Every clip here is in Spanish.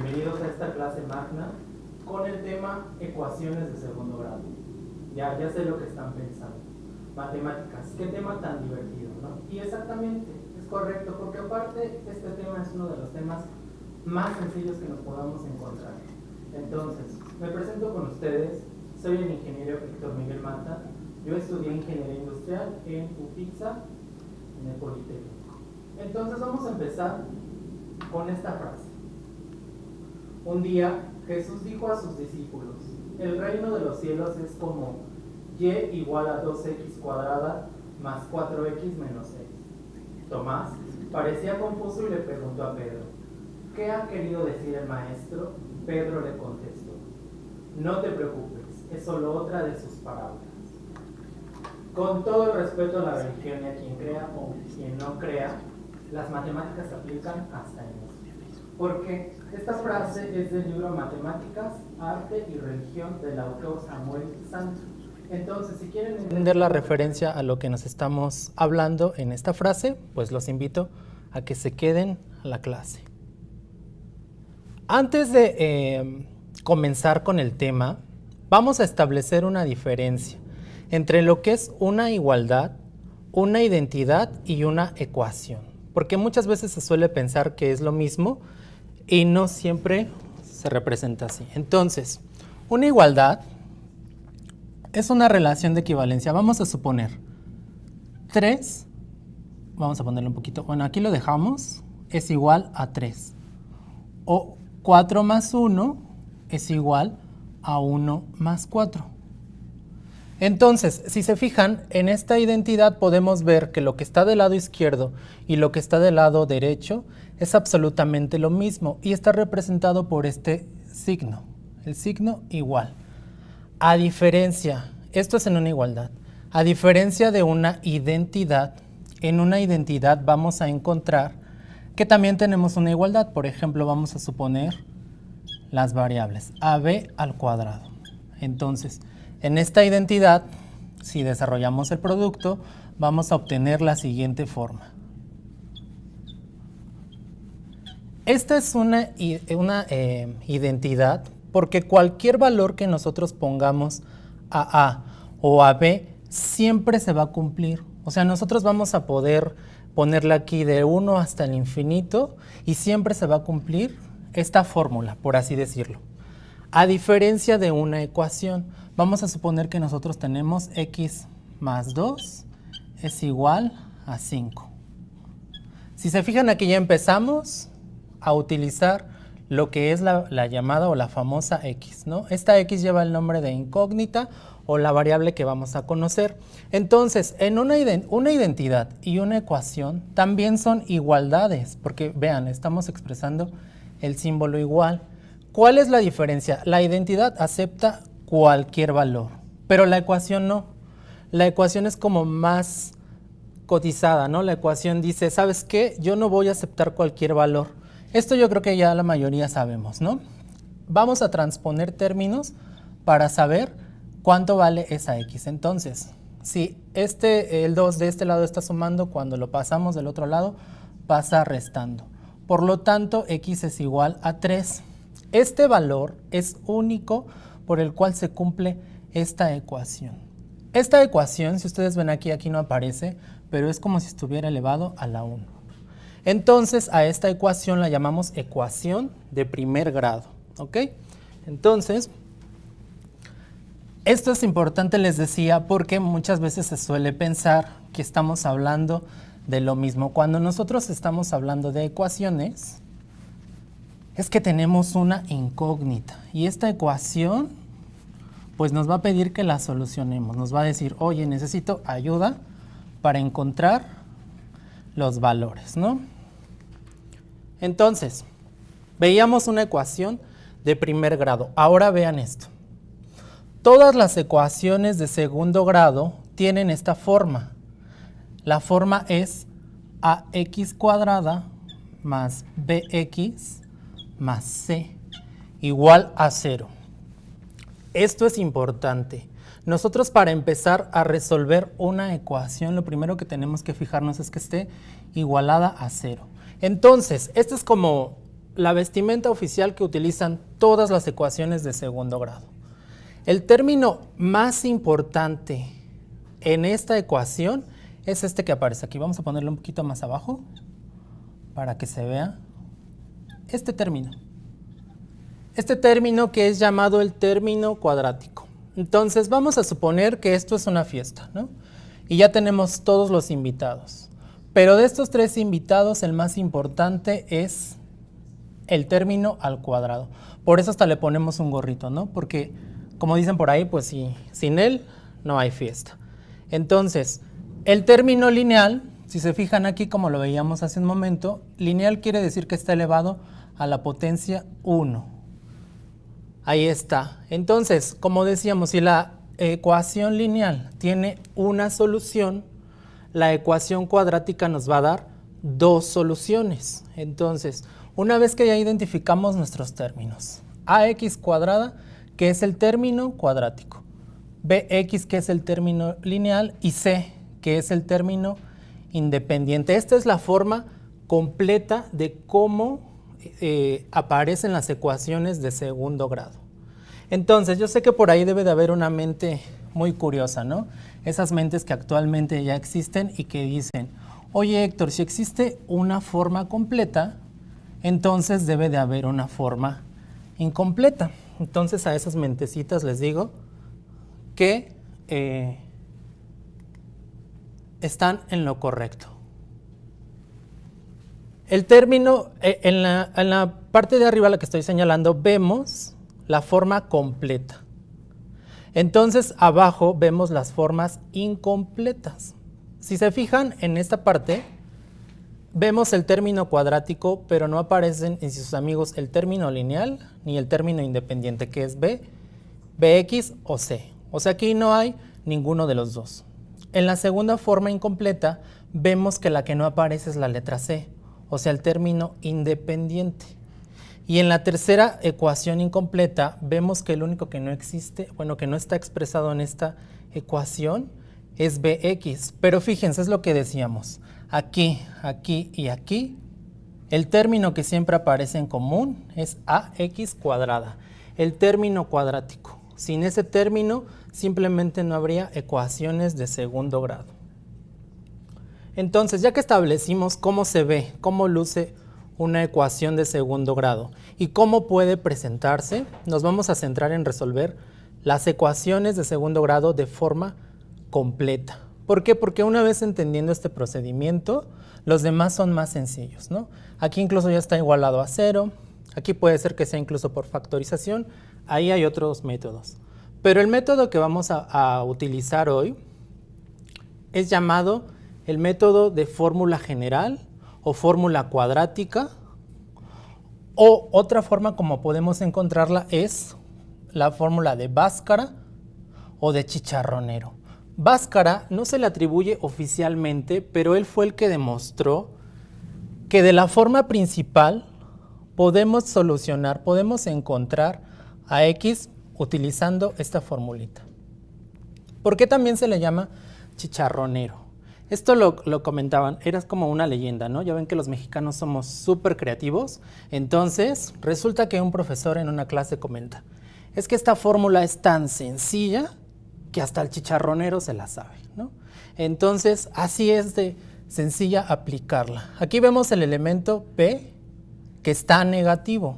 bienvenidos a esta clase magna con el tema ecuaciones de segundo grado. Ya sé lo que están pensando. Matemáticas, qué tema tan divertido, ¿no? Y exactamente, es correcto, porque aparte este tema es uno de los temas más sencillos que nos podamos encontrar. Entonces, me presento con ustedes, soy el ingeniero Víctor Miguel Mata. Yo estudié ingeniería industrial en UPIXA, en el Politécnico. Entonces vamos a empezar con esta frase. Un día Jesús dijo a sus discípulos: el reino de los cielos es como y igual a 2x cuadrada más 4x menos 6. Tomás parecía confuso y le preguntó a Pedro: ¿qué ha querido decir el maestro? Pedro le contestó: no te preocupes, es solo otra de sus parábolas. Con todo el respeto a la religión y a quien crea o quien no crea, las matemáticas se aplican hasta en eso. Porque esta frase es del libro Matemáticas, Arte y Religión del autor Samuel Santos. Entonces, si quieren entender la referencia a lo que nos estamos hablando en esta frase, pues los invito a que se queden a la clase. Antes de comenzar con el tema, vamos a establecer una diferencia entre lo que es una igualdad, una identidad y una ecuación. Porque muchas veces se suele pensar que es lo mismo y no siempre se representa así. Entonces, una igualdad es una relación de equivalencia. Vamos a suponer 3, vamos a ponerlo un poquito, bueno, aquí lo dejamos, es igual a 3. O 4 más 1 es igual a 1 más 4. Entonces, si se fijan, en esta identidad podemos ver que lo que está del lado izquierdo y lo que está del lado derecho es absolutamente lo mismo y está representado por este signo, el signo igual. A diferencia, esto es en una igualdad, a diferencia de una identidad, en una identidad vamos a encontrar que también tenemos una igualdad. Por ejemplo, vamos a suponer las variables AB al cuadrado. Entonces, en esta identidad, si desarrollamos el producto, vamos a obtener la siguiente forma. Esta es una identidad porque cualquier valor que nosotros pongamos a A o a B siempre se va a cumplir. O sea, nosotros vamos a poder ponerla aquí de 1 hasta el infinito y siempre se va a cumplir esta fórmula, por así decirlo. A diferencia de una ecuación, vamos a suponer que nosotros tenemos x más 2 es igual a 5. Si se fijan, aquí ya empezamos a utilizar lo que es la llamada o la famosa x, ¿no? Esta x lleva el nombre de incógnita o la variable que vamos a conocer. Entonces, en una identidad y una ecuación también son igualdades, porque vean, estamos expresando el símbolo igual. ¿Cuál es la diferencia? La identidad acepta cualquier valor, pero la ecuación no. La ecuación es como más cotizada, ¿no? La ecuación dice, ¿sabes qué? Yo no voy a aceptar cualquier valor. Esto yo creo que ya la mayoría sabemos, ¿no? Vamos a transponer términos para saber cuánto vale esa x. Entonces, si el 2 de este lado está sumando, cuando lo pasamos del otro lado, pasa restando. Por lo tanto, x es igual a 3. Este valor es único por el cual se cumple esta ecuación. Esta ecuación, si ustedes ven aquí no aparece, pero es como si estuviera elevado a la 1. Entonces, a esta ecuación la llamamos ecuación de primer grado, ¿ok? Entonces, esto es importante, les decía, porque muchas veces se suele pensar que estamos hablando de lo mismo. Cuando nosotros estamos hablando de ecuaciones, es que tenemos una incógnita y esta ecuación pues nos va a pedir que la solucionemos. Nos va a decir, oye, necesito ayuda para encontrar los valores, ¿no? Entonces, veíamos una ecuación de primer grado. Ahora vean esto. Todas las ecuaciones de segundo grado tienen esta forma. La forma es ax cuadrada más bx más c igual a 0. Esto es importante. Nosotros, para empezar a resolver una ecuación, lo primero que tenemos que fijarnos es que esté igualada a 0. Entonces, esta es como la vestimenta oficial que utilizan todas las ecuaciones de segundo grado. El término más importante en esta ecuación es este que aparece aquí. Vamos a ponerlo un poquito más abajo para que se vea este término. Este término que es llamado el término cuadrático. Entonces vamos a suponer que esto es una fiesta, ¿no? Y ya tenemos todos los invitados. Pero de estos tres invitados, el más importante es el término al cuadrado. Por eso hasta le ponemos un gorrito, ¿no? Porque, como dicen por ahí, pues sin él no hay fiesta. Entonces, el término lineal, si se fijan aquí como lo veíamos hace un momento, lineal quiere decir que está elevado a la potencia 1. Ahí está. Entonces, como decíamos, si la ecuación lineal tiene una solución, la ecuación cuadrática nos va a dar dos soluciones. Entonces, una vez que ya identificamos nuestros términos, ax cuadrada, que es el término cuadrático, bx, que es el término lineal, y c, que es el término independiente. Esta es la forma completa de cómo aparecen las ecuaciones de segundo grado. Entonces, yo sé que por ahí debe de haber una mente muy curiosa, ¿no? Esas mentes que actualmente ya existen y que dicen, oye Héctor, si existe una forma completa, entonces debe de haber una forma incompleta. Entonces a esas mentecitas les digo que están en lo correcto. El término, en la parte de arriba, la que estoy señalando, vemos la forma completa. Entonces, abajo vemos las formas incompletas. Si se fijan en esta parte, vemos el término cuadrático, pero no aparecen en sus amigos el término lineal ni el término independiente, que es b, bx o c. O sea, aquí no hay ninguno de los dos. En la segunda forma incompleta, vemos que la que no aparece es la letra c, o sea, el término independiente. Y en la tercera ecuación incompleta, vemos que el único que no existe, bueno, que no está expresado en esta ecuación, es bx. Pero fíjense, es lo que decíamos. Aquí, aquí y aquí, el término que siempre aparece en común es ax cuadrada, el término cuadrático. Sin ese término, simplemente no habría ecuaciones de segundo grado. Entonces, ya que establecimos cómo se ve, cómo luce una ecuación de segundo grado y cómo puede presentarse, nos vamos a centrar en resolver las ecuaciones de segundo grado de forma completa. ¿Por qué? Porque una vez entendiendo este procedimiento, los demás son más sencillos, ¿no? Aquí incluso ya está igualado a 0, aquí puede ser que sea incluso por factorización, ahí hay otros métodos. Pero el método que vamos a utilizar hoy es llamado el método de fórmula general o fórmula cuadrática, o otra forma como podemos encontrarla es la fórmula de Bhaskara o de chicharronero. Bhaskara no se le atribuye oficialmente, pero él fue el que demostró que de la forma principal podemos solucionar, podemos encontrar a x utilizando esta formulita. ¿Por qué también se le llama chicharronero? Esto lo comentaban, era como una leyenda, ¿no? Ya ven que los mexicanos somos súper creativos. Entonces, resulta que un profesor en una clase comenta, es que esta fórmula es tan sencilla que hasta el chicharronero se la sabe, ¿no? Entonces, así es de sencilla aplicarla. Aquí vemos el elemento P que está negativo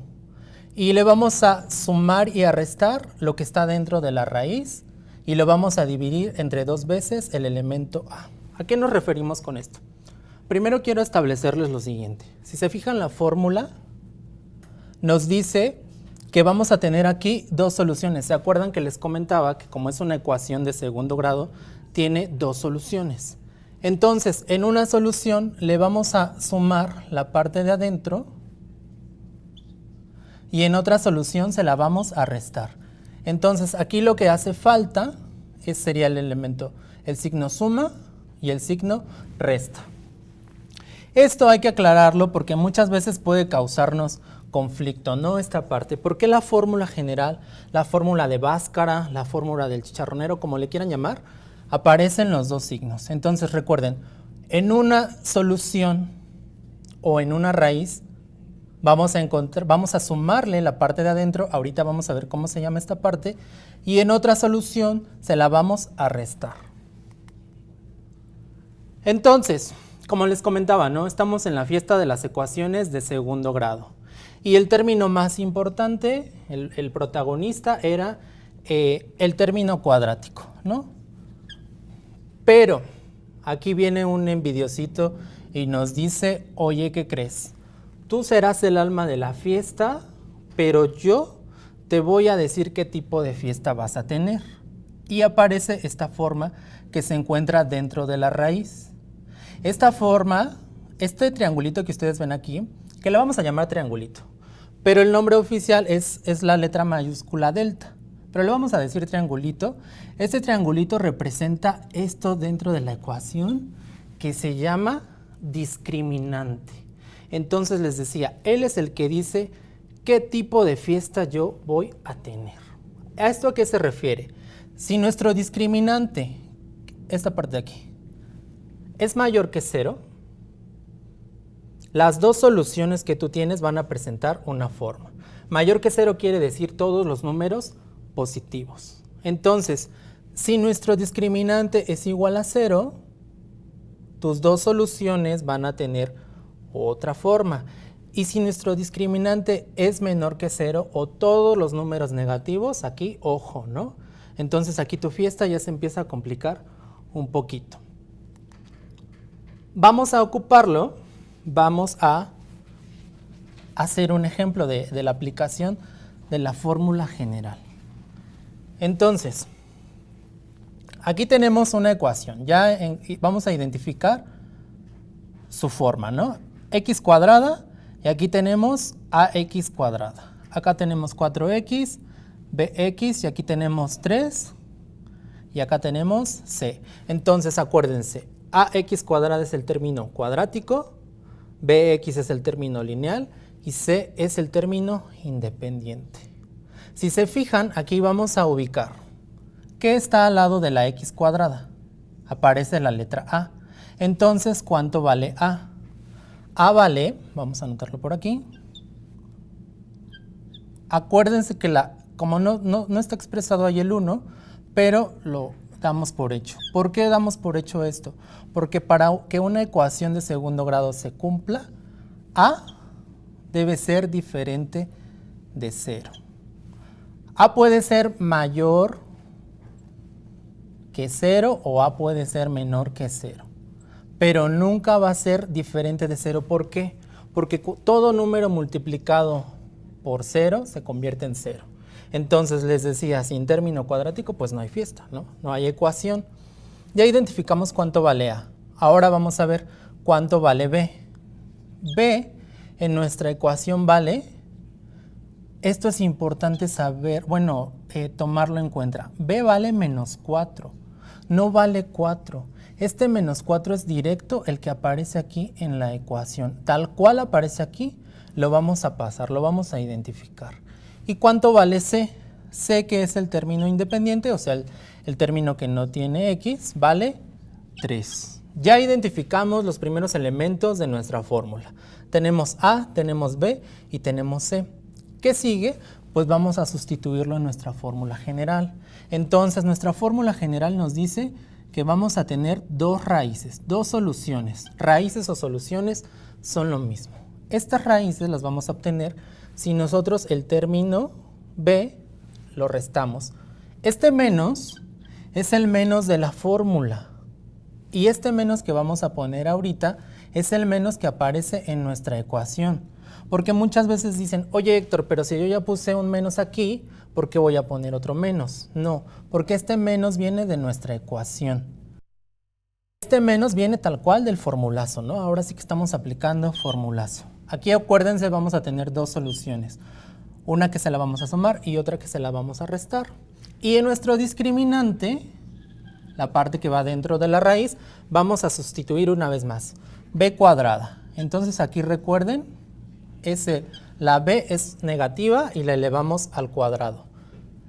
y le vamos a sumar y a restar lo que está dentro de la raíz y lo vamos a dividir entre dos veces el elemento A. ¿A qué nos referimos con esto? Primero quiero establecerles lo siguiente. Si se fijan, la fórmula nos dice que vamos a tener aquí dos soluciones. ¿Se acuerdan que les comentaba que como es una ecuación de segundo grado, tiene dos soluciones? Entonces, en una solución le vamos a sumar la parte de adentro y en otra solución se la vamos a restar. Entonces, aquí lo que hace falta sería el elemento, el signo suma y el signo resta. Esto hay que aclararlo porque muchas veces puede causarnos conflicto, ¿no? Esta parte. ¿Por qué la fórmula general, la fórmula de Bhaskara, la fórmula del chicharronero, como le quieran llamar, aparecen los dos signos? Entonces recuerden, en una solución o en una raíz vamos a sumarle la parte de adentro, ahorita vamos a ver cómo se llama esta parte, y en otra solución se la vamos a restar. Entonces, como les comentaba, ¿no? Estamos en la fiesta de las ecuaciones de segundo grado. Y el término más importante, el protagonista, era el término cuadrático, ¿no? Pero aquí viene un envidiosito y nos dice, oye, ¿qué crees? Tú serás el alma de la fiesta, pero yo te voy a decir qué tipo de fiesta vas a tener. Y aparece esta forma que se encuentra dentro de la raíz. Esta forma, este triangulito que ustedes ven aquí, que le vamos a llamar triangulito, pero el nombre oficial es la letra mayúscula delta, pero le vamos a decir triangulito. Este triangulito representa esto dentro de la ecuación que se llama discriminante. Entonces les decía, él es el que dice qué tipo de fiesta yo voy a tener. ¿A esto a qué se refiere? Si nuestro discriminante, esta parte de aquí, es mayor que 0, las dos soluciones que tú tienes van a presentar una forma. Mayor que 0 quiere decir todos los números positivos. Entonces, si nuestro discriminante es igual a 0, tus dos soluciones van a tener otra forma. Y si nuestro discriminante es menor que 0 o todos los números negativos, aquí, ojo, ¿no? Entonces aquí tu fiesta ya se empieza a complicar un poquito. Vamos a ocuparlo, vamos a hacer un ejemplo de la aplicación de la fórmula general. Entonces, aquí tenemos una ecuación, vamos a identificar su forma, ¿no? X cuadrada, y aquí tenemos AX cuadrada. Acá tenemos 4X, BX, y aquí tenemos 3, y acá tenemos C. Entonces, acuérdense, AX cuadrada es el término cuadrático, BX es el término lineal, y C es el término independiente. Si se fijan, aquí vamos a ubicar ¿qué está al lado de la X cuadrada? Aparece la letra A. Entonces, ¿cuánto vale A? A vale, vamos a anotarlo por aquí. Acuérdense que como no está expresado ahí el 1, pero lo damos por hecho. ¿Por qué damos por hecho esto? Porque para que una ecuación de segundo grado se cumpla, A debe ser diferente de 0. A puede ser mayor que 0 o A puede ser menor que 0. Pero nunca va a ser diferente de 0. ¿Por qué? Porque todo número multiplicado por 0 se convierte en 0. Entonces les decía, sin término cuadrático, pues no hay fiesta, ¿no? No hay ecuación. Ya identificamos cuánto vale A. Ahora vamos a ver cuánto vale B. B en nuestra ecuación vale, esto es importante saber, tomarlo en cuenta. B vale menos 4, no vale 4. Este menos 4 es directo el que aparece aquí en la ecuación. Tal cual aparece aquí, lo vamos a pasar, lo vamos a identificar. ¿Y cuánto vale C? C, que es el término independiente, o sea, el término que no tiene X, vale 3. Ya identificamos los primeros elementos de nuestra fórmula. Tenemos A, tenemos B y tenemos C. ¿Qué sigue? Pues vamos a sustituirlo en nuestra fórmula general. Entonces, nuestra fórmula general nos dice que vamos a tener dos raíces, dos soluciones. Raíces o soluciones son lo mismo. Estas raíces las vamos a obtener si nosotros el término B lo restamos. Este menos es el menos de la fórmula. Y este menos que vamos a poner ahorita es el menos que aparece en nuestra ecuación. Porque muchas veces dicen, oye Héctor, pero si yo ya puse un menos aquí, ¿por qué voy a poner otro menos? No, porque este menos viene de nuestra ecuación. Este menos viene tal cual del formulazo, ¿no? Ahora sí que estamos aplicando formulazo. Aquí acuérdense, vamos a tener dos soluciones. Una que se la vamos a sumar y otra que se la vamos a restar. Y en nuestro discriminante, la parte que va dentro de la raíz, vamos a sustituir una vez más. B cuadrada. Entonces aquí recuerden, la B es negativa y la elevamos al cuadrado.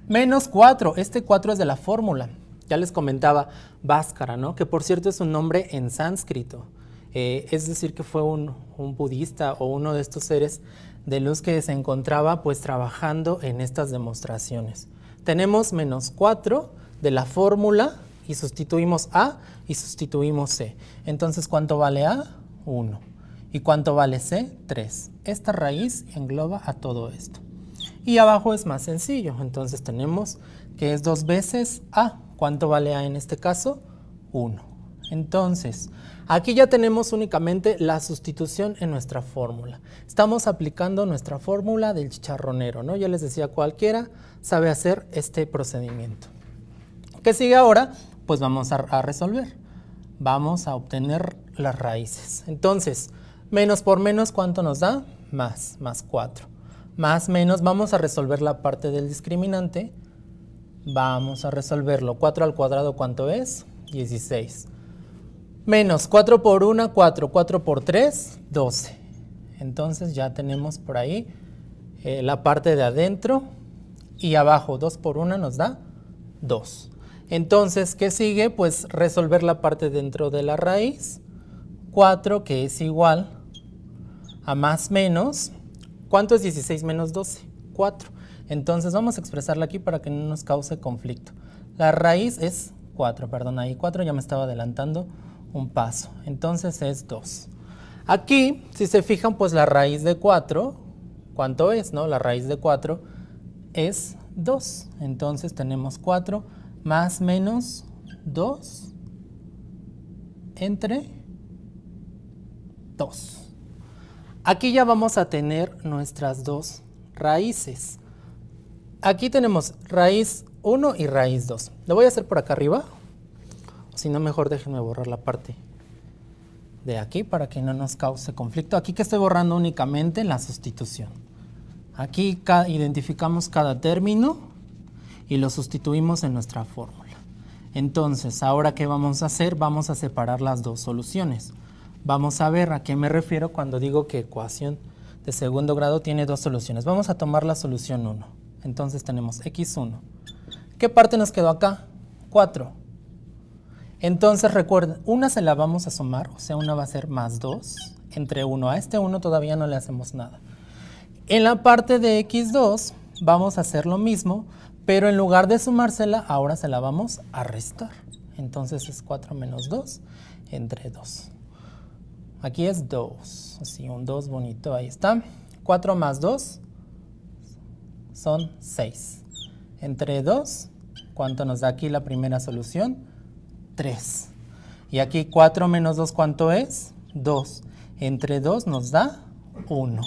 Menos 4, este 4 es de la fórmula. Ya les comentaba Bhaskara, ¿no? Que por cierto es un nombre en sánscrito. Es decir, que fue un budista o uno de estos seres de luz que se encontraba pues trabajando en estas demostraciones. Tenemos menos 4 de la fórmula y sustituimos A y sustituimos C. Entonces, ¿cuánto vale A? 1. ¿Y cuánto vale C? 3. Esta raíz engloba a todo esto. Y abajo es más sencillo. Entonces tenemos que es 2 veces A. ¿Cuánto vale A en este caso? 1. Entonces, aquí ya tenemos únicamente la sustitución en nuestra fórmula. Estamos aplicando nuestra fórmula del chicharronero, ¿no? Ya les decía, cualquiera sabe hacer este procedimiento. ¿Qué sigue ahora? Pues vamos a resolver. Vamos a obtener las raíces. Entonces, menos por menos, ¿cuánto nos da? Más 4. Más menos, vamos a resolver la parte del discriminante. Vamos a resolverlo. 4 al cuadrado, ¿cuánto es? 16. Menos 4 por 1, 4. 4 por 3, 12. Entonces ya tenemos por ahí la parte de adentro. Y abajo, 2 por 1 nos da 2. Entonces, ¿qué sigue? Pues resolver la parte dentro de la raíz. 4, que es igual a más menos. ¿Cuánto es 16 menos 12? 4. Entonces vamos a expresarla aquí para que no nos cause conflicto. La raíz es 4, perdón, ahí 4, ya me estaba adelantando un paso. Entonces es 2. Aquí, si se fijan, pues la raíz de 4, ¿cuánto es? ¿No? La raíz de 4 es 2. Entonces tenemos 4 más menos 2 entre 2. Aquí ya vamos a tener nuestras dos raíces. Aquí tenemos raíz 1 y raíz 2. Lo voy a hacer por acá arriba. Si no, mejor déjenme borrar la parte de aquí para que no nos cause conflicto. Aquí que estoy borrando únicamente la sustitución. Aquí identificamos cada término y lo sustituimos en nuestra fórmula. Entonces, ahora ¿qué vamos a hacer? Vamos a separar las dos soluciones. Vamos a ver a qué me refiero cuando digo que ecuación de segundo grado tiene dos soluciones. Vamos a tomar la solución 1. Entonces tenemos x1. ¿Qué parte nos quedó acá? 4. Entonces recuerden, una se la vamos a sumar, o sea, una va a ser más 2 entre 1. A este 1 todavía no le hacemos nada. En la parte de x2 vamos a hacer lo mismo, pero en lugar de sumársela, ahora se la vamos a restar. Entonces es 4 menos 2 entre 2. Aquí es 2, así un 2 bonito, ahí está. 4 más 2 son 6. Entre 2, ¿cuánto nos da aquí la primera solución? 3. Y aquí 4 menos 2, ¿cuánto es? 2. Entre 2 nos da 1.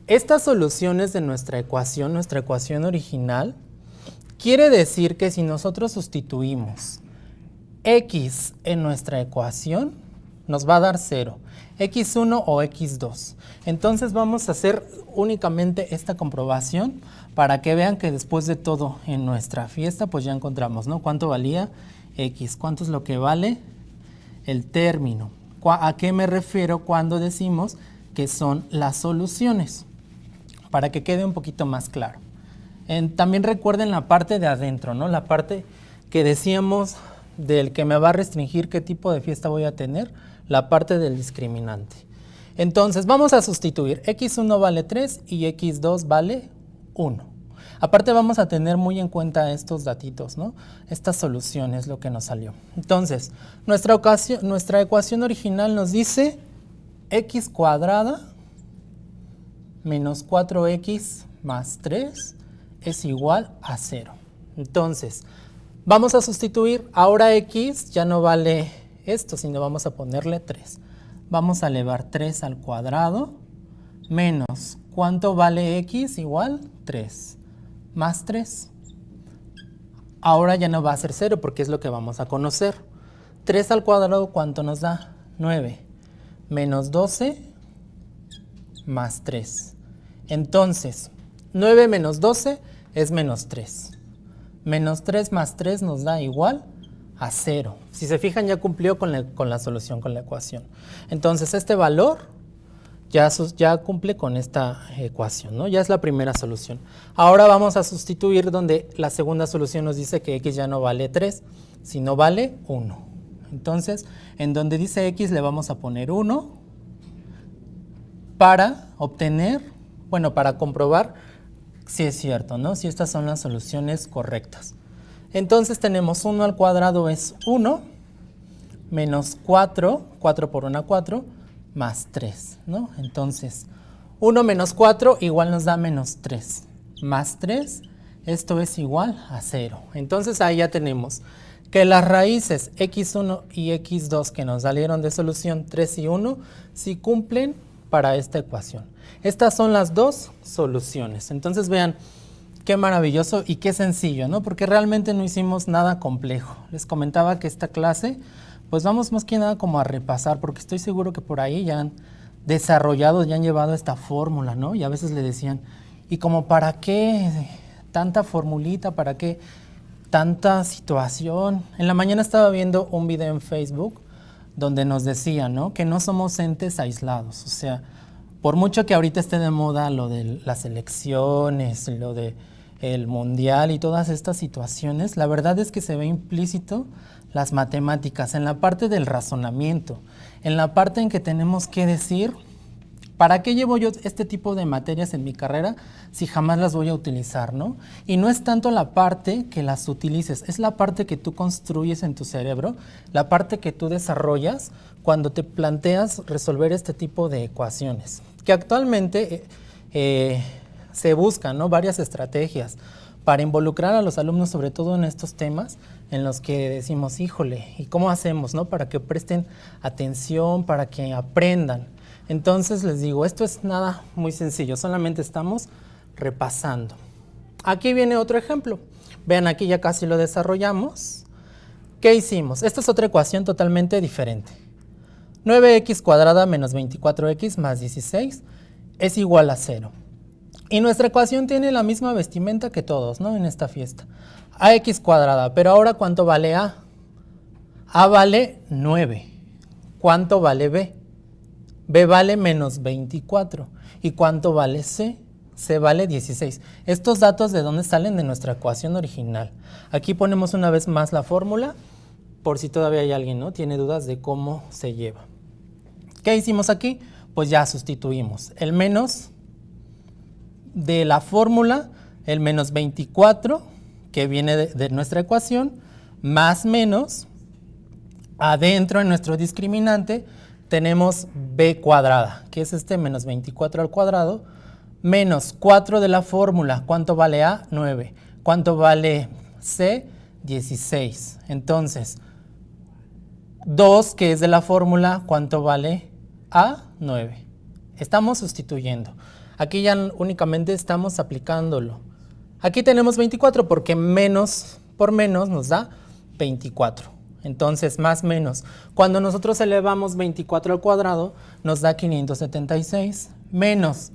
Estas soluciones de nuestra ecuación original, quiere decir que si nosotros sustituimos x en nuestra ecuación, nos va a dar 0, x1 o x2. Entonces vamos a hacer únicamente esta comprobación para que vean que después de todo en nuestra fiesta pues ya encontramos, ¿no? ¿Cuánto valía x? ¿Cuánto es lo que vale el término? ¿A qué me refiero cuando decimos que son las soluciones? Para que quede un poquito más claro. También recuerden la parte de adentro, ¿no? La parte que decíamos del que me va a restringir qué tipo de fiesta voy a tener, la parte del discriminante. Entonces vamos a sustituir, x1 vale 3 y x2 vale 1. Aparte vamos a tener muy en cuenta estos datitos, ¿no? Estas soluciones, lo que nos salió. Entonces, nuestra ecuación original nos dice x cuadrada menos 4x más 3 es igual a 0. Entonces, vamos a sustituir, ahora x ya no vale esto, sino vamos a ponerle 3. Vamos a elevar 3 al cuadrado menos, ¿cuánto vale x? Igual 3, más 3. Ahora ya no va a ser 0 porque es lo que vamos a conocer. 3 al cuadrado, ¿cuánto nos da? 9, menos 12, más 3. Entonces, 9 menos 12 es menos 3. Menos 3 más 3 nos da igual a 0. Si se fijan, ya cumplió con la solución, con la ecuación. Entonces, este valor ya cumple con esta ecuación, ¿no? Ya es la primera solución. Ahora vamos a sustituir donde la segunda solución nos dice que x ya no vale 3, sino vale 1. Entonces, en donde dice x le vamos a poner 1 para obtener Bueno, para comprobar si es cierto, ¿no? Si estas son las soluciones correctas. Entonces tenemos 1 al cuadrado es 1, menos 4, 4 por 1, 4, más 3, ¿no? Entonces, 1 menos 4 igual nos da menos 3, más 3, esto es igual a 0. Entonces ahí ya tenemos que las raíces x1 y x2 que nos salieron de solución 3 y 1 sí cumplen para esta ecuación. Estas son las dos soluciones. Entonces vean qué maravilloso y qué sencillo, ¿no? Porque realmente no hicimos nada complejo. Les comentaba que esta clase, pues vamos más que nada como a repasar, porque estoy seguro que por ahí ya han desarrollado, ya han llevado esta fórmula, ¿no? Y a veces le decían, ¿y como para qué tanta formulita? ¿Para qué tanta situación? En la mañana estaba viendo un video en Facebook donde nos decían, ¿no? Que no somos entes aislados. O sea, por mucho que ahorita esté de moda lo de las elecciones, lo de el mundial y todas estas situaciones, la verdad es que se ve implícito las matemáticas en la parte del razonamiento, en la parte en que tenemos que decir, ¿para qué llevo yo este tipo de materias en mi carrera si jamás las voy a utilizar, ¿no? Y no es tanto la parte que las utilices, es la parte que tú construyes en tu cerebro, la parte que tú desarrollas cuando te planteas resolver este tipo de ecuaciones, que actualmente se buscan, ¿no? Varias estrategias para involucrar a los alumnos, sobre todo en estos temas en los que decimos, híjole, ¿y cómo hacemos, no? Para que presten atención, para que aprendan. Entonces les digo, esto es nada muy sencillo, solamente estamos repasando. Aquí viene otro ejemplo. Vean, aquí ya casi lo desarrollamos. ¿Qué hicimos? Esta es otra ecuación totalmente diferente. 9x cuadrada menos 24x más 16 es igual a 0. Y nuestra ecuación tiene la misma vestimenta que todos, ¿no? En esta fiesta. Ax cuadrada, pero ahora ¿cuánto vale a? A vale 9. ¿Cuánto vale b? B vale menos 24. ¿Y cuánto vale C? C vale 16. Estos datos ¿de dónde salen? De nuestra ecuación original. Aquí ponemos una vez más la fórmula, por si todavía hay alguien, ¿no? Tiene dudas de cómo se lleva. ¿Qué hicimos aquí? Pues ya sustituimos el menos de la fórmula, el menos 24, que viene de nuestra ecuación, más menos, adentro en nuestro discriminante, tenemos b cuadrada, que es este menos 24 al cuadrado, menos 4 de la fórmula. ¿Cuánto vale A? 9. ¿Cuánto vale C? 16. Entonces, 2, que es de la fórmula, ¿cuánto vale A? 9. Estamos sustituyendo. Aquí ya únicamente estamos aplicándolo. Aquí tenemos 24 porque menos por menos nos da 24. Entonces, más menos. Cuando nosotros elevamos 24 al cuadrado, nos da 576. Menos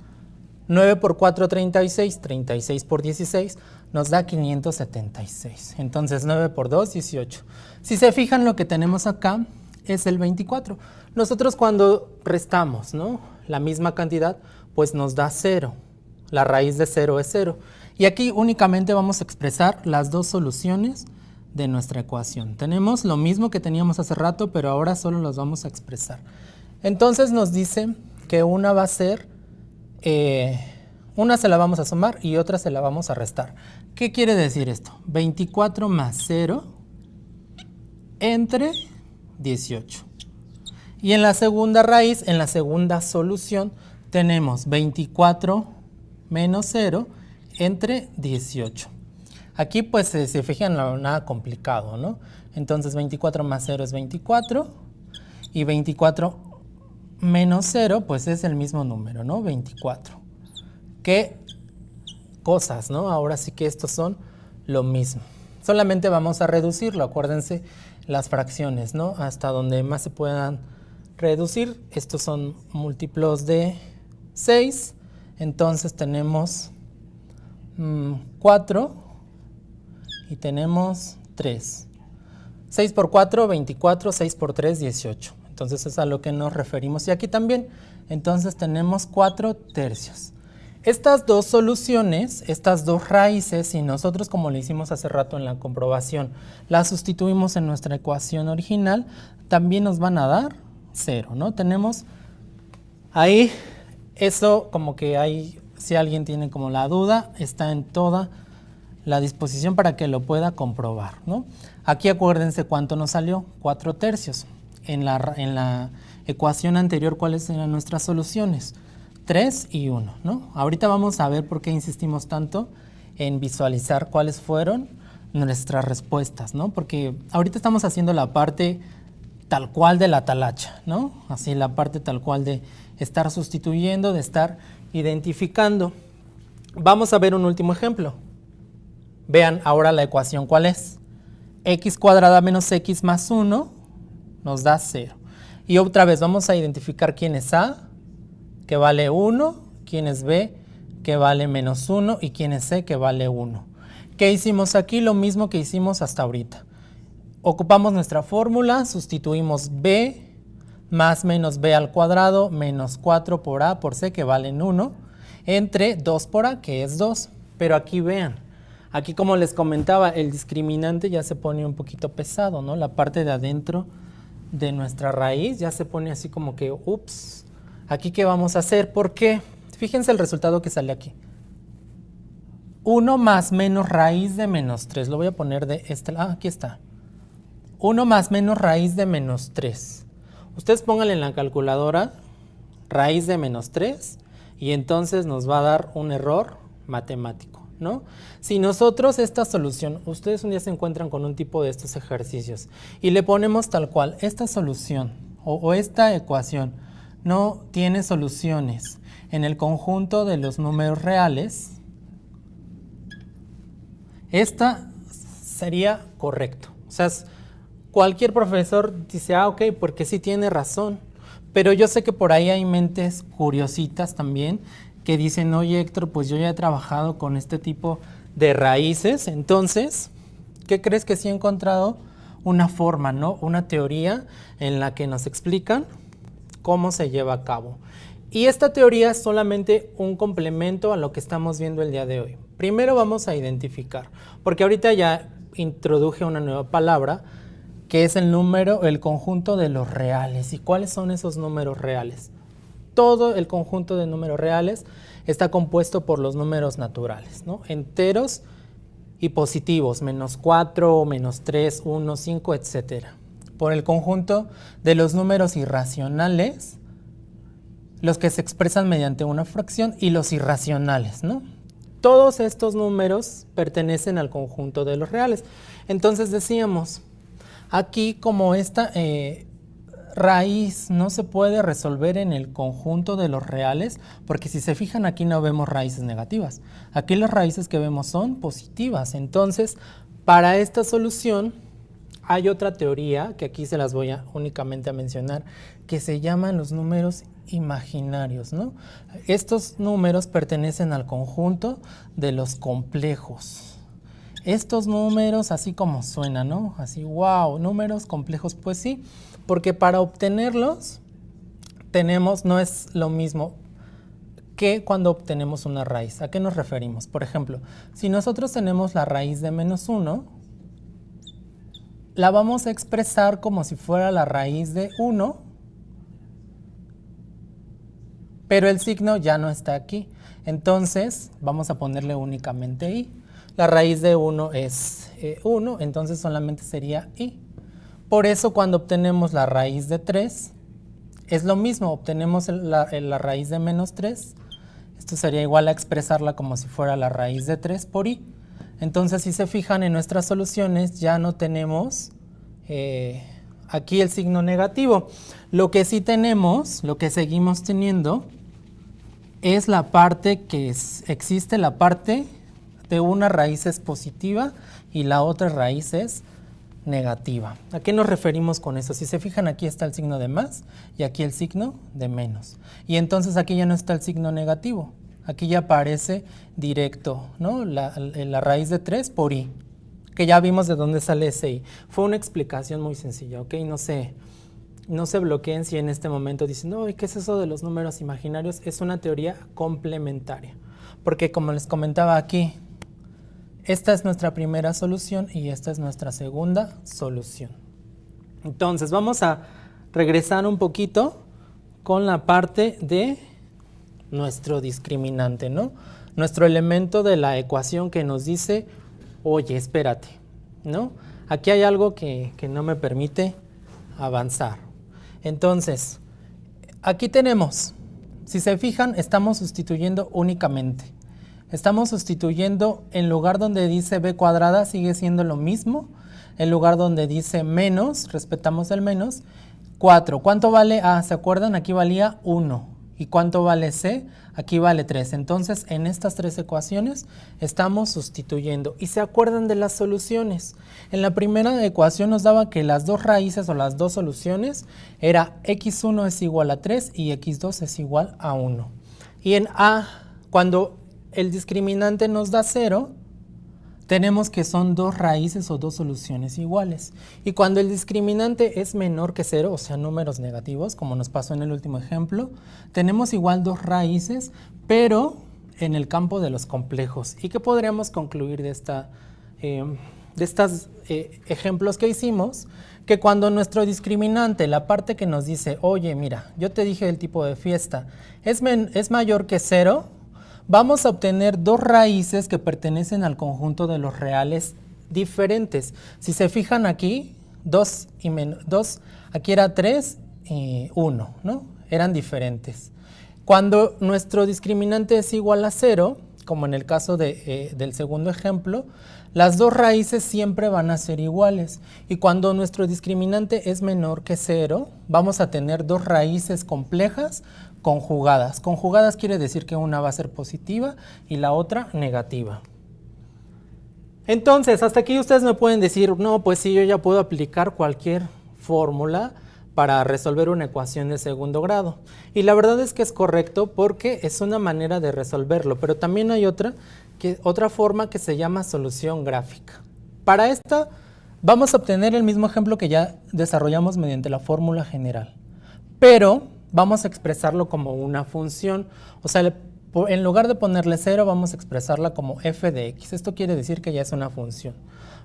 9 por 4, 36. 36 por 16, nos da 576. Entonces, 9 por 2, 18. Si se fijan, lo que tenemos acá es el 24. Nosotros cuando restamos, ¿no?, la misma cantidad, pues nos da 0. La raíz de 0 es 0. Y aquí únicamente vamos a expresar las dos soluciones de nuestra ecuación. Tenemos lo mismo que teníamos hace rato, pero ahora solo los vamos a expresar. Entonces nos dice que una va a ser, una se la vamos a sumar y otra se la vamos a restar. ¿Qué quiere decir esto? 24 más 0 entre 18. Y en la segunda raíz, en la segunda solución, tenemos 24 menos 0 entre 18. Aquí pues se fijan, nada complicado, ¿no? Entonces 24 más 0 es 24 y 24 menos 0 pues es el mismo número, ¿no? 24. ¿Qué cosas, no? Ahora sí que estos son lo mismo. Solamente vamos a reducirlo, acuérdense las fracciones, ¿no? Hasta donde más se puedan reducir. Estos son múltiplos de 6, entonces tenemos 4 y tenemos 3. 6 por 4, 24, 6 por 3, 18. Entonces es a lo que nos referimos. Y aquí también, entonces tenemos 4 tercios. Estas dos soluciones, estas dos raíces, si nosotros, como le hicimos hace rato en la comprobación, las sustituimos en nuestra ecuación original, también nos van a dar 0, ¿no? Tenemos ahí, eso como que hay Si alguien tiene como la duda, está en toda la disposición para que lo pueda comprobar, ¿no? Aquí acuérdense cuánto nos salió, 4/3. En la ecuación anterior, ¿cuáles eran nuestras soluciones? 3 y 1, ¿no? Ahorita vamos a ver por qué insistimos tanto en visualizar cuáles fueron nuestras respuestas, ¿no? Porque ahorita estamos haciendo la parte tal cual de la talacha, ¿no? Así la parte tal cual de estar sustituyendo, de estar identificando. Vamos a ver un último ejemplo. Vean ahora la ecuación, ¿cuál es? X cuadrada menos X más 1 nos da 0. Y otra vez vamos a identificar quién es A, que vale 1, quién es B, que vale menos 1 y quién es C, que vale 1. ¿Qué hicimos aquí? Lo mismo que hicimos hasta ahorita. Ocupamos nuestra fórmula, sustituimos B más menos B al cuadrado menos 4 por A por C, que valen 1, entre 2 por A, que es 2. Pero aquí vean, aquí como les comentaba, el discriminante ya se pone un poquito pesado, ¿no? La parte de adentro de nuestra raíz ya se pone así como que, ups, ¿aquí qué vamos a hacer? ¿Por qué? Fíjense el resultado que sale aquí. 1 más menos raíz de menos 3. Lo voy a poner de este lado. Aquí está. 1 más menos raíz de menos 3. Ustedes pónganle en la calculadora raíz de menos 3 y entonces nos va a dar un error matemático, ¿no? Si nosotros esta solución, ustedes un día se encuentran con un tipo de estos ejercicios y le ponemos tal cual, esta solución o esta ecuación no tiene soluciones en el conjunto de los números reales, esta sería correcto. O sea, cualquier profesor dice, ah, ok, porque sí tiene razón. Pero yo sé que por ahí hay mentes curiositas también que dicen, oye Héctor, pues yo ya he trabajado con este tipo de raíces. Entonces, ¿qué crees? Que sí he encontrado una forma, ¿no? Una teoría en la que nos explican cómo se lleva a cabo. Y esta teoría es solamente un complemento a lo que estamos viendo el día de hoy. Primero vamos a identificar, porque ahorita ya introduje una nueva palabra, que es el número, el conjunto de los reales. ¿Y cuáles son esos números reales? Todo el conjunto de números reales está compuesto por los números naturales, ¿no? Enteros y positivos, menos 4, menos 3, 1, 5, etc. Por el conjunto de los números irracionales, los que se expresan mediante una fracción, y los irracionales, ¿no? Todos estos números pertenecen al conjunto de los reales. Entonces decíamos, aquí como esta raíz no se puede resolver en el conjunto de los reales, porque si se fijan aquí no vemos raíces negativas. Aquí las raíces que vemos son positivas. Entonces, para esta solución hay otra teoría, que aquí se las voy únicamente a mencionar, que se llaman los números imaginarios, ¿no? Estos números pertenecen al conjunto de los complejos. Estos números, así como suenan, ¿no? Así, wow, números complejos, pues sí, porque para obtenerlos no es lo mismo que cuando obtenemos una raíz. ¿A qué nos referimos? Por ejemplo, si nosotros tenemos la raíz de menos 1, la vamos a expresar como si fuera la raíz de 1, pero el signo ya no está aquí. Entonces, vamos a ponerle únicamente i. La raíz de 1 es 1, entonces solamente sería i. Por eso, cuando obtenemos la raíz de 3, es lo mismo. Obtenemos la raíz de menos 3. Esto sería igual a expresarla como si fuera la raíz de 3 por i. Entonces, si se fijan en nuestras soluciones, ya no tenemos aquí el signo negativo. Lo que sí tenemos, lo que seguimos teniendo, es la parte que existe, la parte de una raíz es positiva y la otra raíz es negativa. ¿A qué nos referimos con eso? Si se fijan, aquí está el signo de más y aquí el signo de menos. Y entonces aquí ya no está el signo negativo. Aquí ya aparece directo, ¿no? La raíz de 3 por i, que ya vimos de dónde sale ese i. Fue una explicación muy sencilla, ¿ok? No se bloqueen si en este momento dicen, no, ¿qué es eso de los números imaginarios? Es una teoría complementaria, porque como les comentaba aquí, esta es nuestra primera solución y esta es nuestra segunda solución. Entonces vamos a regresar un poquito con la parte de nuestro discriminante, ¿no? Nuestro elemento de la ecuación que nos dice, oye, espérate, ¿no? Aquí hay algo que no me permite avanzar. Entonces, aquí tenemos, si se fijan, estamos sustituyendo únicamente. Estamos sustituyendo, en lugar donde dice b cuadrada, sigue siendo lo mismo. En lugar donde dice menos, respetamos el menos, 4. ¿Cuánto vale A? ¿Se acuerdan? Aquí valía 1. ¿Y cuánto vale C? Aquí vale 3. Entonces, en estas tres ecuaciones estamos sustituyendo. ¿Y se acuerdan de las soluciones? En la primera ecuación nos daba que las dos raíces o las dos soluciones era x1 es igual a 3 y x2 es igual a 1. Y en A, cuando el discriminante nos da 0, tenemos que son dos raíces o dos soluciones iguales. Y cuando el discriminante es menor que 0, o sea, números negativos, como nos pasó en el último ejemplo, tenemos igual dos raíces, pero en el campo de los complejos. ¿Y qué podríamos concluir de estos ejemplos que hicimos? Que cuando nuestro discriminante, la parte que nos dice, oye, mira, yo te dije el tipo de fiesta, es mayor que 0, vamos a obtener dos raíces que pertenecen al conjunto de los reales diferentes. Si se fijan aquí, 2 y menos 2, aquí era 3 y 1, ¿no? Eran diferentes. Cuando nuestro discriminante es igual a 0, como en el caso del segundo ejemplo, las dos raíces siempre van a ser iguales. Y cuando nuestro discriminante es menor que 0, vamos a tener dos raíces complejas conjugadas. Conjugadas quiere decir que una va a ser positiva y la otra negativa. Entonces, hasta aquí ustedes me pueden decir, no, pues sí, yo ya puedo aplicar cualquier fórmula para resolver una ecuación de segundo grado. Y la verdad es que es correcto porque es una manera de resolverlo, pero también hay otra forma que se llama solución gráfica. Para esta vamos a obtener el mismo ejemplo que ya desarrollamos mediante la fórmula general, pero vamos a expresarlo como una función, o sea, en lugar de ponerle 0 vamos a expresarla como f de x. Esto quiere decir que ya es una función.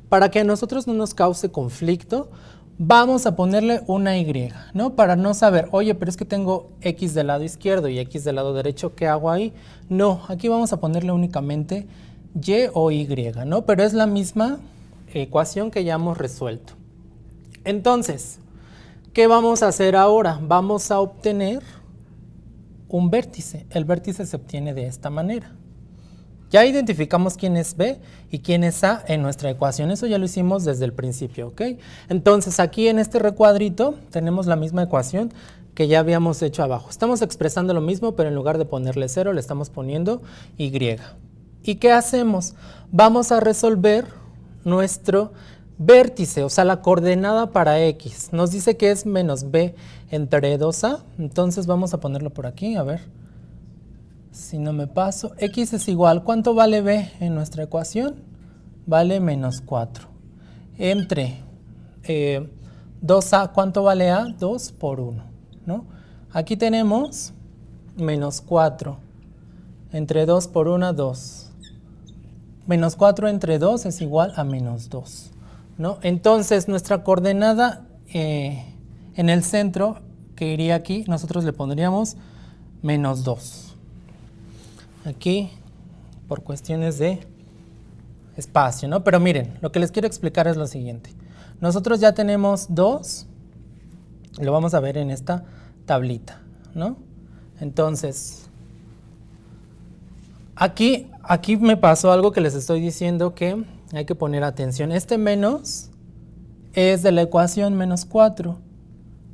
Para que a nosotros no nos cause conflicto, vamos a ponerle una y, ¿no? Para no saber, oye, pero es que tengo x del lado izquierdo y x del lado derecho, ¿qué hago ahí? No, aquí vamos a ponerle únicamente y o y, ¿no? Pero es la misma ecuación que ya hemos resuelto. Entonces, ¿qué vamos a hacer ahora? Vamos a obtener un vértice. El vértice se obtiene de esta manera. Ya identificamos quién es B y quién es A en nuestra ecuación. Eso ya lo hicimos desde el principio, ¿ok? Entonces, aquí en este recuadrito tenemos la misma ecuación que ya habíamos hecho abajo. Estamos expresando lo mismo, pero en lugar de ponerle 0, le estamos poniendo Y. ¿Y qué hacemos? Vamos a resolver nuestro vértice, o sea, la coordenada para x. Nos dice que es menos b entre 2a, entonces vamos a ponerlo por aquí, a ver si no me paso. X es igual, ¿cuánto vale b en nuestra ecuación? Vale menos 4. Entre 2a, ¿cuánto vale a? 2 por 1, ¿no? Aquí tenemos menos 4. Entre 2 por 1, 2. Menos 4 entre 2 es igual a menos 2. ¿No? Entonces, nuestra coordenada en el centro, que iría aquí, nosotros le pondríamos menos 2. Aquí, por cuestiones de espacio, ¿no? Pero miren, lo que les quiero explicar es lo siguiente. Nosotros ya tenemos 2, lo vamos a ver en esta tablita, ¿no? Entonces, aquí me pasó algo que les estoy diciendo que hay que poner atención. Este menos es de la ecuación menos 4.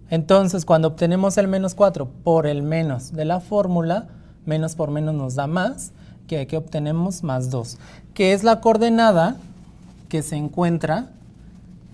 Entonces, cuando obtenemos el menos 4 por el menos de la fórmula, menos por menos nos da más, que aquí obtenemos más 2, que es la coordenada que se encuentra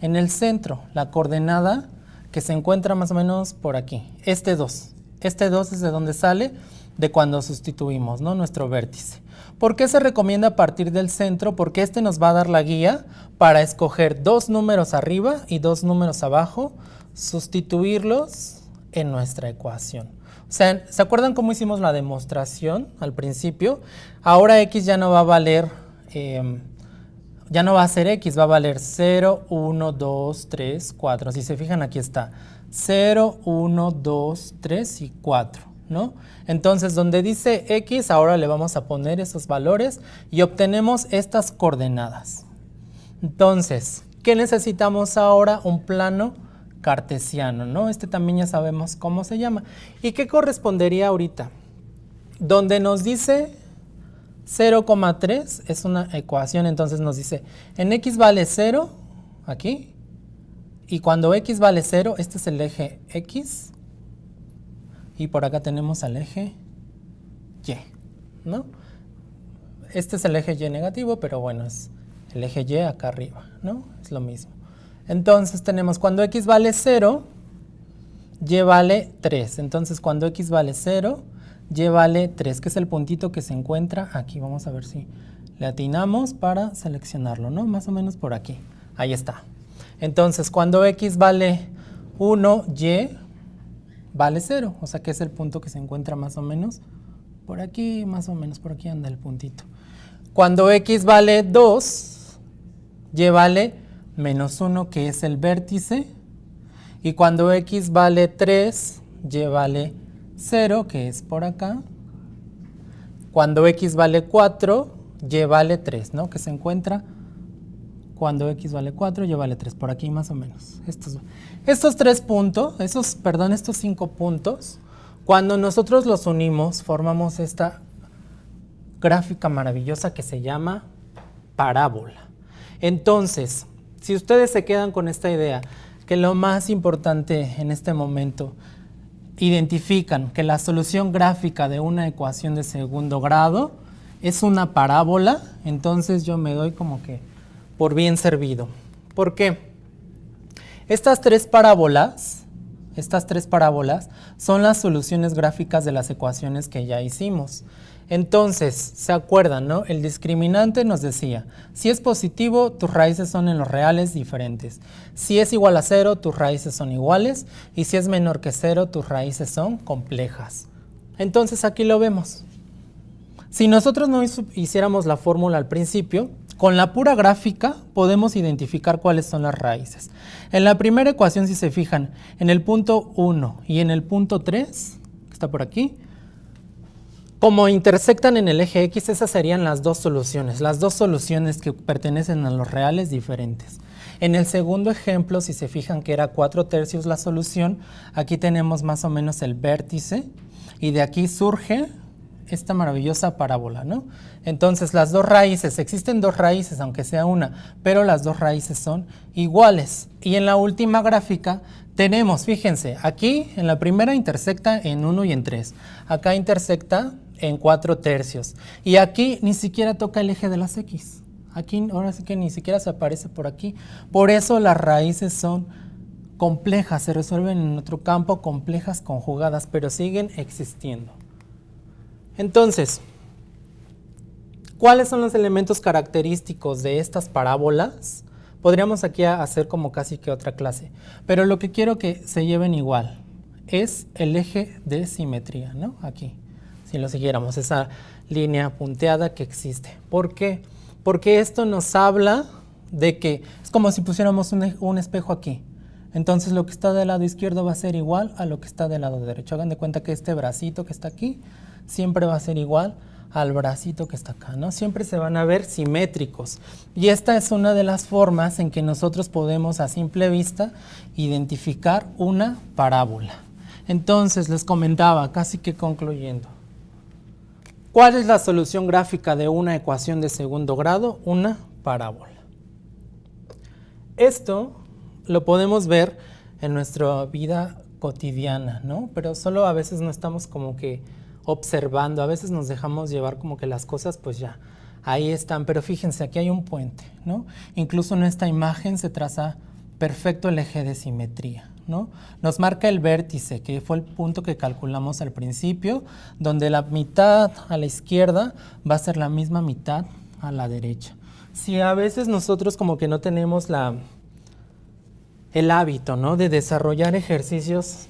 en el centro. La coordenada que se encuentra más o menos por aquí. Este 2 es de donde sale, de cuando sustituimos, ¿no? Nuestro vértice. ¿Por qué se recomienda a partir del centro? Porque este nos va a dar la guía para escoger dos números arriba y dos números abajo, sustituirlos en nuestra ecuación. O sea, ¿se acuerdan cómo hicimos la demostración al principio? Ahora x ya no va a valer, ya no va a ser x, va a valer 0, 1, 2, 3, 4. Si se fijan, aquí está 0, 1, 2, 3 y 4. ¿no? Entonces, donde dice X, ahora le vamos a poner esos valores y obtenemos estas coordenadas. Entonces, ¿qué necesitamos ahora? Un plano cartesiano, ¿no? Este también ya sabemos cómo se llama. ¿Y qué correspondería ahorita? Donde nos dice 0,3 es una ecuación, entonces nos dice en X vale 0, aquí, y cuando X vale 0, este es el eje X, y por acá tenemos al eje Y, ¿no? Este es el eje Y negativo, pero bueno, es el eje Y acá arriba, ¿no? Es lo mismo. Entonces tenemos cuando X vale 0, Y vale 3. Entonces cuando X vale 0, Y vale 3, que es el puntito que se encuentra aquí. Vamos a ver si le atinamos para seleccionarlo, ¿no? Más o menos por aquí. Ahí está. Entonces cuando X vale 1, Y vale 0. O sea que es el punto que se encuentra más o menos por aquí, más o menos por aquí anda el puntito. Cuando X vale 2, Y vale menos 1, que es el vértice. Y cuando X vale 3, Y vale 0, que es por acá. Cuando X vale 4, Y vale 3, ¿no? Que se encuentra cuando X vale 4, Y vale 3, por aquí más o menos. Estos 3 puntos, estos 5 puntos, cuando nosotros los unimos, formamos esta gráfica maravillosa que se llama parábola. Entonces, si ustedes se quedan con esta idea, que lo más importante en este momento, identifican que la solución gráfica de una ecuación de segundo grado es una parábola, entonces yo me doy como que por bien servido. ¿Por qué? Estas tres parábolas son las soluciones gráficas de las ecuaciones que ya hicimos. Entonces, ¿se acuerdan, no? El discriminante nos decía, si es positivo, tus raíces son en los reales diferentes. Si es igual a 0, tus raíces son iguales. Y si es menor que 0, tus raíces son complejas. Entonces, aquí lo vemos. Si nosotros no hiciéramos la fórmula al principio, con la pura gráfica podemos identificar cuáles son las raíces. En la primera ecuación, si se fijan, en el punto 1 y en el punto 3, que está por aquí, como intersectan en el eje X, esas serían las dos soluciones que pertenecen a los reales diferentes. En el segundo ejemplo, si se fijan que era 4/3 la solución, aquí tenemos más o menos el vértice y de aquí surge esta maravillosa parábola, ¿no? Entonces las dos raíces, existen dos raíces aunque sea una, pero las dos raíces son iguales. Y en la última gráfica tenemos, fíjense, aquí en la primera intersecta en 1 y en 3, acá intersecta en 4/3 y aquí ni siquiera toca el eje de las X. Aquí ahora sí que ni siquiera se aparece por aquí. Por eso las raíces son complejas, se resuelven en otro campo, complejas conjugadas, pero siguen existiendo. Entonces, ¿cuáles son los elementos característicos de estas parábolas? Podríamos aquí hacer como casi que otra clase, pero lo que quiero que se lleven igual es el eje de simetría, ¿no? Aquí, si lo siguiéramos, esa línea punteada que existe. ¿Por qué? Porque esto nos habla de que es como si pusiéramos un espejo aquí. Entonces lo que está del lado izquierdo va a ser igual a lo que está del lado derecho. Hagan de cuenta que este bracito que está aquí siempre va a ser igual al bracito que está acá, ¿no? Siempre se van a ver simétricos. Y esta es una de las formas en que nosotros podemos a simple vista identificar una parábola. Entonces les comentaba, casi que concluyendo, ¿cuál es la solución gráfica de una ecuación de segundo grado? Una parábola. Esto lo podemos ver en nuestra vida cotidiana, ¿no? Pero solo a veces no estamos como que observando, a veces nos dejamos llevar como que las cosas pues ya ahí están, pero fíjense, aquí hay un puente, ¿no? Incluso en esta imagen se traza perfecto el eje de simetría, ¿no? Nos marca el vértice, que fue el punto que calculamos al principio, donde la mitad a la izquierda va a ser la misma mitad a la derecha. Si a veces nosotros como que no tenemos el hábito, ¿no? De desarrollar ejercicios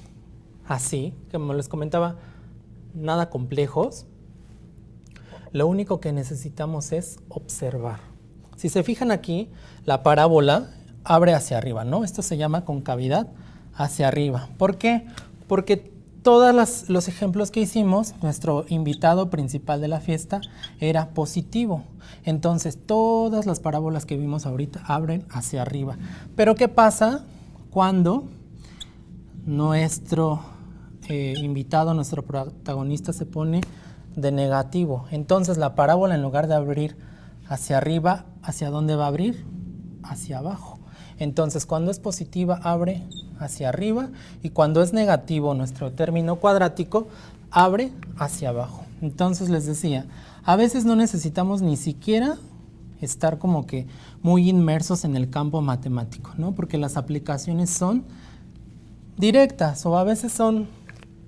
así, como les comentaba, nada complejos, lo único que necesitamos es observar. Si se fijan aquí, la parábola abre hacia arriba, ¿no? Esto se llama concavidad hacia arriba. ¿Por qué? Porque todos los ejemplos que hicimos, nuestro invitado principal de la fiesta era positivo. Entonces, todas las parábolas que vimos ahorita abren hacia arriba. Pero, ¿qué pasa cuando nuestro invitado, nuestro protagonista se pone de negativo? Entonces, la parábola, en lugar de abrir hacia arriba, ¿hacia dónde va a abrir? Hacia abajo. Entonces, cuando es positiva, abre hacia arriba, y cuando es negativo, nuestro término cuadrático, abre hacia abajo. Entonces, les decía, a veces no necesitamos ni siquiera estar como que muy inmersos en el campo matemático, ¿no? Porque las aplicaciones son directas, o a veces son,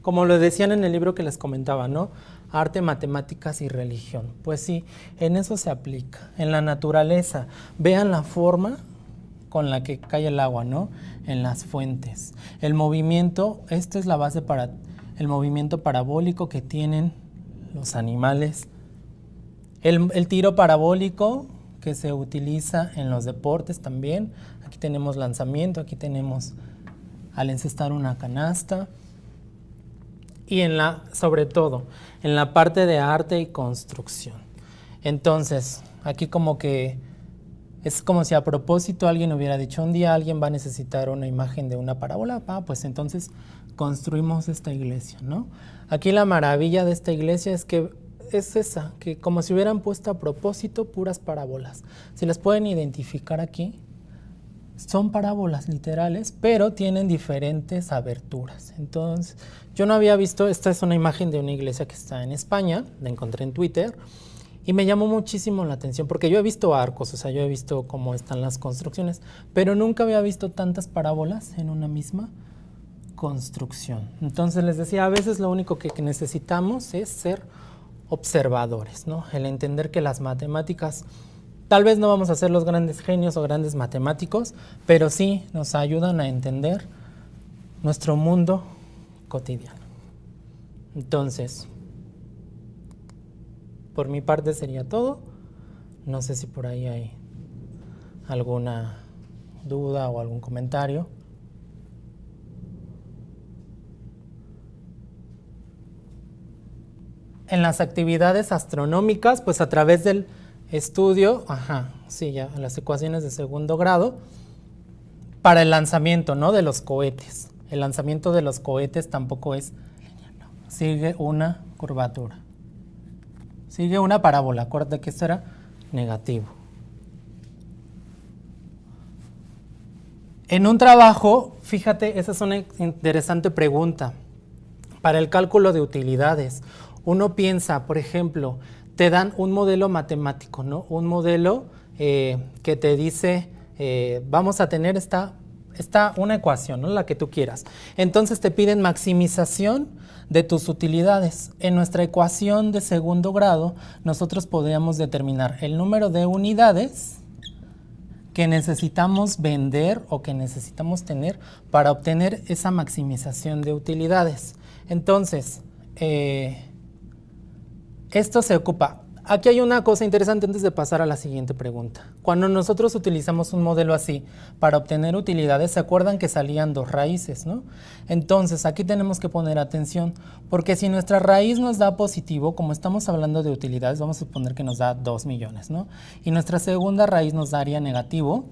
como lo decían en el libro que les comentaba, ¿no? Arte, matemáticas y religión. Pues sí, en eso se aplica. En la naturaleza, vean la forma con la que cae el agua, ¿no? En las fuentes. El movimiento, esta es la base para el movimiento parabólico que tienen los animales. El tiro parabólico que se utiliza en los deportes también. Aquí tenemos lanzamiento, aquí tenemos al encestar una canasta. Y sobre todo, en la parte de arte y construcción. Entonces, aquí como que es como si a propósito alguien hubiera dicho, un día alguien va a necesitar una imagen de una parábola, pues entonces construimos esta iglesia, ¿no? Aquí la maravilla de esta iglesia es que es esa, que como si hubieran puesto a propósito puras parábolas. Si las pueden identificar aquí, son parábolas literales, pero tienen diferentes aberturas. Entonces, yo no había visto, esta es una imagen de una iglesia que está en España, la encontré en Twitter, y me llamó muchísimo la atención, porque yo he visto arcos, o sea, yo he visto cómo están las construcciones, pero nunca había visto tantas parábolas en una misma construcción. Entonces les decía, a veces lo único que necesitamos es ser observadores, ¿no? El entender que las matemáticas, tal vez no vamos a ser los grandes genios o grandes matemáticos, pero sí nos ayudan a entender nuestro mundo cotidiano. Entonces, por mi parte sería todo. No sé si por ahí hay alguna duda o algún comentario. En las actividades astronómicas, pues a través del estudio, ya las ecuaciones de segundo grado, para el lanzamiento, ¿no? De los cohetes. El lanzamiento de los cohetes tampoco es lineal, no. Sigue una curvatura. Sigue una parábola. Acuérdate que esto era negativo. En un trabajo, fíjate, esa es una interesante pregunta. Para el cálculo de utilidades, uno piensa, por ejemplo, te dan un modelo matemático, ¿no? Un modelo que te dice, vamos a tener una ecuación, ¿no? La que tú quieras. Entonces te piden maximización de tus utilidades. En nuestra ecuación de segundo grado, nosotros podríamos determinar el número de unidades que necesitamos vender o que necesitamos tener para obtener esa maximización de utilidades. Entonces, esto se ocupa. Aquí hay una cosa interesante antes de pasar a la siguiente pregunta. Cuando nosotros utilizamos un modelo así para obtener utilidades, ¿se acuerdan que salían dos raíces, no? Entonces, aquí tenemos que poner atención, porque si nuestra raíz nos da positivo, como estamos hablando de utilidades, vamos a suponer que nos da 2 millones, ¿no? Y nuestra segunda raíz nos daría negativo.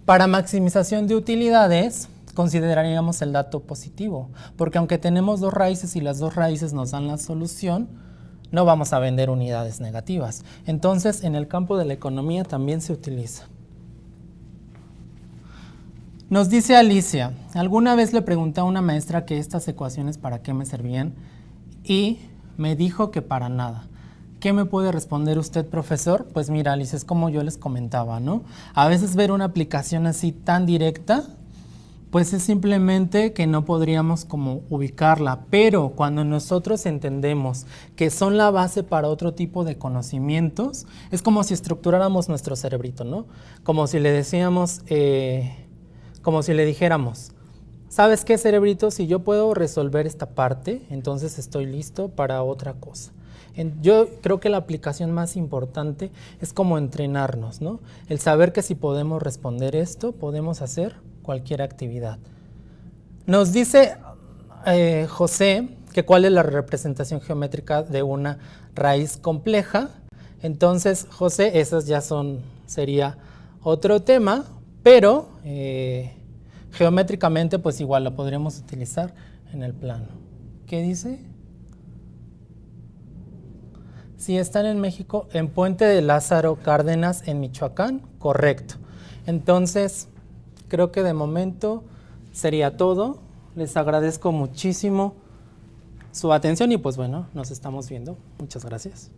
Para maximización de utilidades, consideraríamos el dato positivo, porque aunque tenemos dos raíces y las dos raíces nos dan la solución, no vamos a vender unidades negativas. Entonces, en el campo de la economía también se utiliza. Nos dice Alicia, alguna vez le pregunté a una maestra que estas ecuaciones para qué me servían y me dijo que para nada. ¿Qué me puede responder usted, profesor? Pues mira, Alicia, es como yo les comentaba, ¿no? A veces ver una aplicación así tan directa, pues es simplemente que no podríamos como ubicarla, pero cuando nosotros entendemos que son la base para otro tipo de conocimientos, es como si estructuráramos nuestro cerebrito, ¿no? Como si le decíamos, como si le dijéramos, ¿sabes qué, cerebrito? Si yo puedo resolver esta parte, entonces estoy listo para otra cosa. Yo creo que la aplicación más importante es como entrenarnos, ¿no? El saber que si podemos responder esto, podemos hacer cualquier actividad. Nos dice, José, que cuál es la representación geométrica de una raíz compleja. Entonces, José, esas ya sería otro tema, pero geométricamente pues igual lo podríamos utilizar en el plano. ¿Qué dice? Si están en México, en Puente de Lázaro Cárdenas, en Michoacán, correcto. Entonces, creo que de momento sería todo. Les agradezco muchísimo su atención y pues bueno, nos estamos viendo. Muchas gracias.